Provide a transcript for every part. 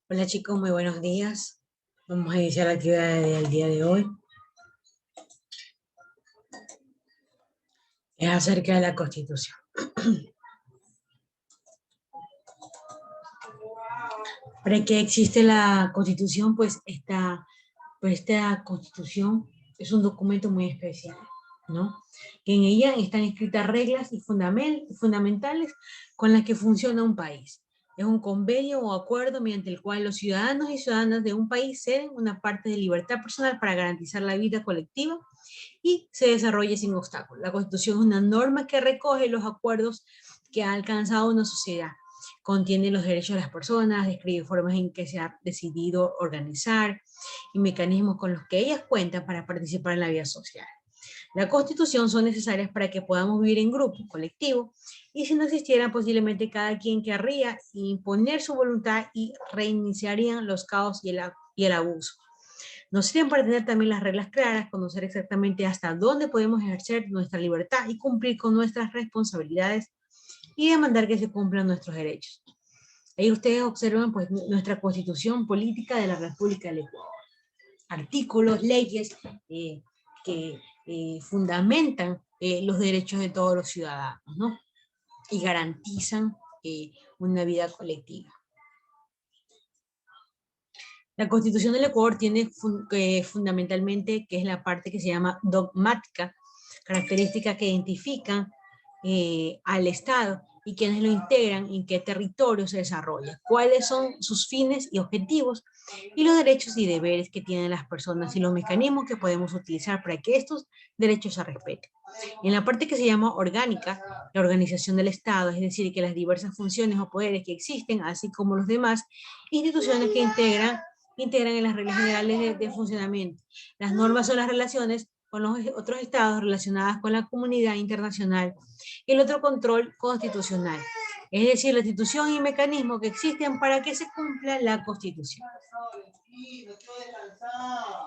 Hola chicos, muy buenos días. Vamos a iniciar la actividad del día de hoy. Es acerca de la Constitución. ¿Para qué existe la Constitución? Esta Constitución es un documento muy especial, ¿no? Que en ella están escritas reglas y fundamentales con las que funciona un país. Es un convenio o acuerdo mediante el cual los ciudadanos y ciudadanas de un país ceden una parte de libertad personal para garantizar la vida colectiva y se desarrolle sin obstáculos. La Constitución es una norma que recoge los acuerdos que ha alcanzado una sociedad. Contiene los derechos de las personas, describe formas en que se ha decidido organizar y mecanismos con los que ellas cuentan para participar en la vida social. La Constitución son necesarias para que podamos vivir en grupo, colectivo, y si no existieran, posiblemente cada quien querría imponer su voluntad y reiniciarían los caos y el abuso. Nos sirven para tener también las reglas claras, conocer exactamente hasta dónde podemos ejercer nuestra libertad y cumplir con nuestras responsabilidades y demandar que se cumplan nuestros derechos. Ahí ustedes observan pues nuestra constitución política de la República del Ecuador. Artículos, leyes que fundamentan los derechos de todos los ciudadanos, ¿no? Y garantizan una vida colectiva. La Constitución del Ecuador tiene fundamentalmente, que es la parte que se llama dogmática, características que identifican al Estado y quienes lo integran, en qué territorio se desarrolla, cuáles son sus fines y objetivos, y los derechos y deberes que tienen las personas y los mecanismos que podemos utilizar para que estos derechos se respeten. En la parte que se llama orgánica, la organización del Estado, es decir, que las diversas funciones o poderes que existen, así como los demás instituciones que integran en las reglas generales de funcionamiento. Las normas son las relaciones con los otros estados relacionadas con la comunidad internacional y el otro control constitucional, es decir, la institución y mecanismos que existen para que se cumpla la Constitución.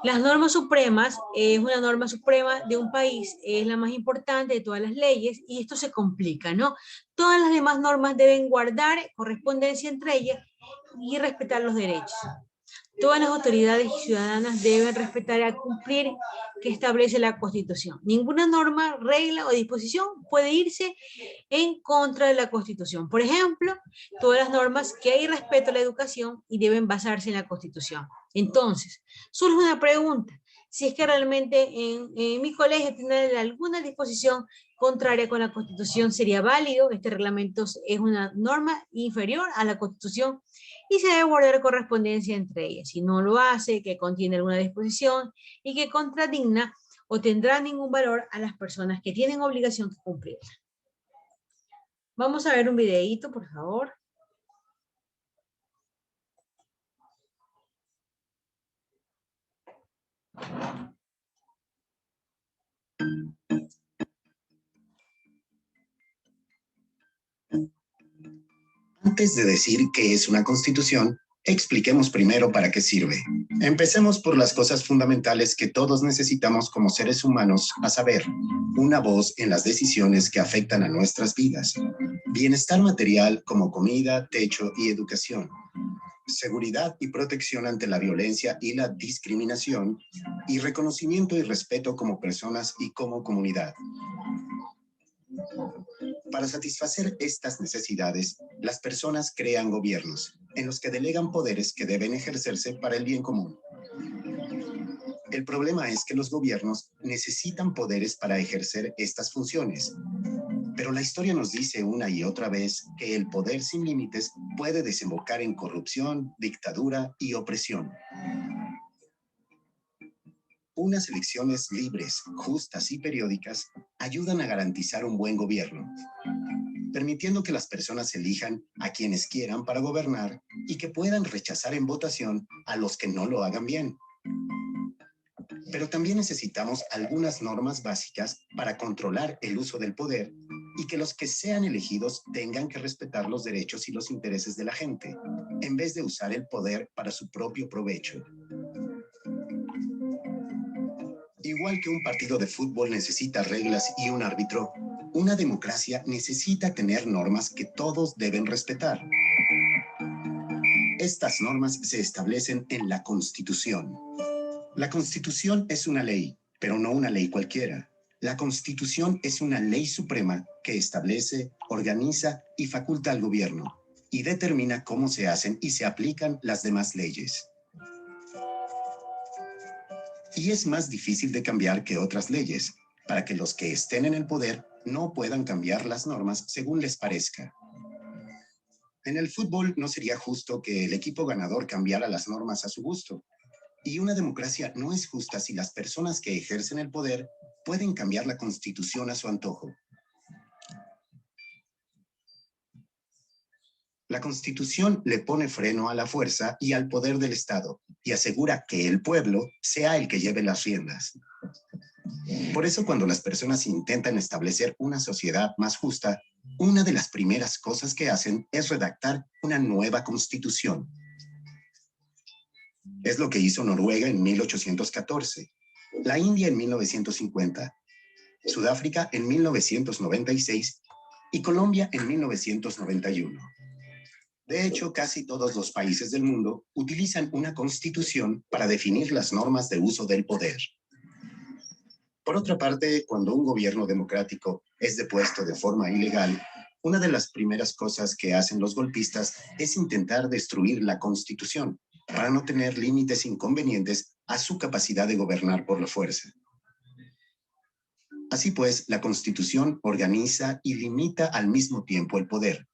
Las normas supremas, es una norma suprema de un país, es la más importante de todas las leyes y esto se complica, ¿no? Todas las demás normas deben guardar correspondencia entre ellas y respetar los derechos. Todas las autoridades ciudadanas deben respetar y cumplir que establece la Constitución. Ninguna norma, regla o disposición puede irse en contra de la Constitución. Por ejemplo, todas las normas que hay respeto a la educación y deben basarse en la Constitución. Entonces, surge una pregunta. Si es que realmente en mi colegio tiene alguna disposición contraria con la Constitución, ¿sería válido? Este reglamento es una norma inferior a la Constitución y se debe guardar correspondencia entre ellas. Si no lo hace, que contiene alguna disposición y que contradigna o tendrá ningún valor a las personas que tienen obligación de cumplirla. Vamos a ver un videíto, por favor. Antes de decir qué es una constitución, expliquemos primero para qué sirve. Empecemos por las cosas fundamentales que todos necesitamos como seres humanos, a saber, una voz en las decisiones que afectan a nuestras vidas, bienestar material como comida, techo y educación, seguridad y protección ante la violencia y la discriminación, y reconocimiento y respeto como personas y como comunidad. Para satisfacer estas necesidades, las personas crean gobiernos, en los que delegan poderes que deben ejercerse para el bien común. El problema es que los gobiernos necesitan poderes para ejercer estas funciones, pero la historia nos dice una y otra vez que el poder sin límites puede desembocar en corrupción, dictadura y opresión. Unas elecciones libres, justas y periódicas ayudan a garantizar un buen gobierno, permitiendo que las personas elijan a quienes quieran para gobernar y que puedan rechazar en votación a los que no lo hagan bien. Pero también necesitamos algunas normas básicas para controlar el uso del poder y que los que sean elegidos tengan que respetar los derechos y los intereses de la gente, en vez de usar el poder para su propio provecho. Igual que un partido de fútbol necesita reglas y un árbitro, una democracia necesita tener normas que todos deben respetar. Estas normas se establecen en la Constitución. La Constitución es una ley, pero no una ley cualquiera. La Constitución es una ley suprema que establece, organiza y faculta al gobierno y determina cómo se hacen y se aplican las demás leyes. Y es más difícil de cambiar que otras leyes, para que los que estén en el poder no puedan cambiar las normas según les parezca. En el fútbol no sería justo que el equipo ganador cambiara las normas a su gusto. Y una democracia no es justa si las personas que ejercen el poder pueden cambiar la Constitución a su antojo. La Constitución le pone freno a la fuerza y al poder del Estado y asegura que el pueblo sea el que lleve las riendas. Por eso, cuando las personas intentan establecer una sociedad más justa, una de las primeras cosas que hacen es redactar una nueva Constitución. Es lo que hizo Noruega en 1814, la India en 1950, Sudáfrica en 1996 y Colombia en 1991. De hecho, casi todos los países del mundo utilizan una constitución para definir las normas de uso del poder. Por otra parte, cuando un gobierno democrático es depuesto de forma ilegal, una de las primeras cosas que hacen los golpistas es intentar destruir la constitución para no tener límites inconvenientes a su capacidad de gobernar por la fuerza. Así pues, la Constitución organiza y limita al mismo tiempo el poder.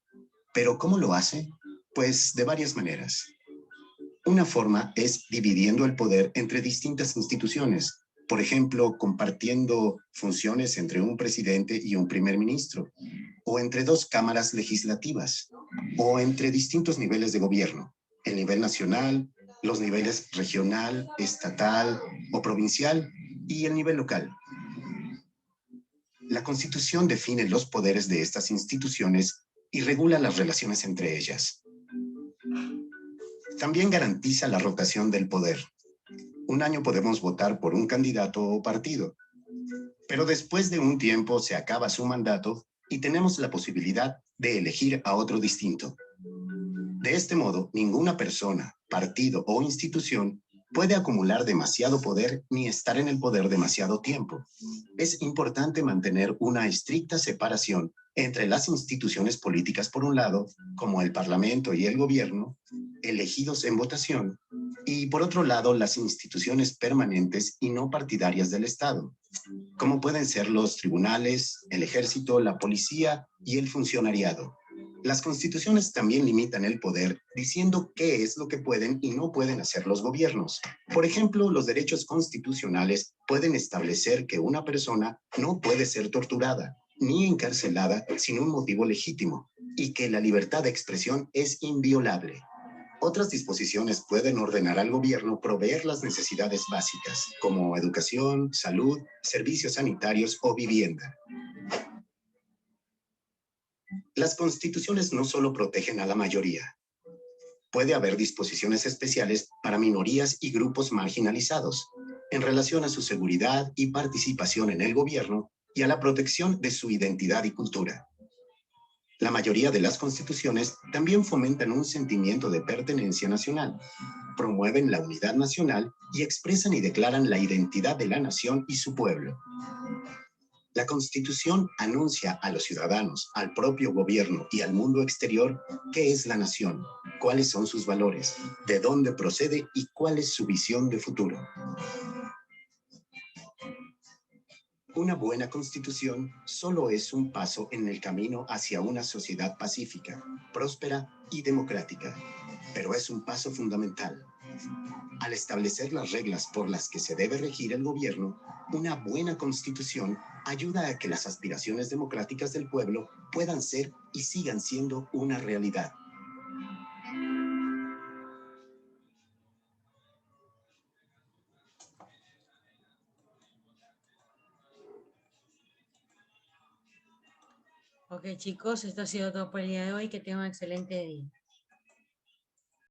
¿Pero cómo lo hace? Pues de varias maneras. Una forma es dividiendo el poder entre distintas instituciones, por ejemplo, compartiendo funciones entre un presidente y un primer ministro, o entre dos cámaras legislativas, o entre distintos niveles de gobierno, el nivel nacional, los niveles regional, estatal o provincial y el nivel local. La Constitución define los poderes de estas instituciones y regula las relaciones entre ellas. También garantiza la rotación del poder. Un año podemos votar por un candidato o partido, pero después de un tiempo se acaba su mandato y tenemos la posibilidad de elegir a otro distinto. De este modo, ninguna persona, partido o institución puede acumular demasiado poder ni estar en el poder demasiado tiempo. Es importante mantener una estricta separación entre las instituciones políticas por un lado, como el Parlamento y el gobierno, elegidos en votación, y por otro lado las instituciones permanentes y no partidarias del Estado, como pueden ser los tribunales, el ejército, la policía y el funcionariado. Las constituciones también limitan el poder diciendo qué es lo que pueden y no pueden hacer los gobiernos. Por ejemplo, los derechos constitucionales pueden establecer que una persona no puede ser torturada ni encarcelada sin un motivo legítimo y que la libertad de expresión es inviolable. Otras disposiciones pueden ordenar al gobierno proveer las necesidades básicas, como educación, salud, servicios sanitarios o vivienda. Las constituciones no solo protegen a la mayoría. Puede haber disposiciones especiales para minorías y grupos marginalizados, en relación a su seguridad y participación en el gobierno y a la protección de su identidad y cultura. La mayoría de las constituciones también fomentan un sentimiento de pertenencia nacional, promueven la unidad nacional y expresan y declaran la identidad de la nación y su pueblo. La Constitución anuncia a los ciudadanos, al propio gobierno y al mundo exterior qué es la nación, cuáles son sus valores, de dónde procede y cuál es su visión de futuro. Una buena constitución solo es un paso en el camino hacia una sociedad pacífica, próspera y democrática, pero es un paso fundamental. Al establecer las reglas por las que se debe regir el gobierno, una buena constitución ayuda a que las aspiraciones democráticas del pueblo puedan ser y sigan siendo una realidad. Ok, chicos, esto ha sido todo por el día de hoy. Que tengan un excelente día.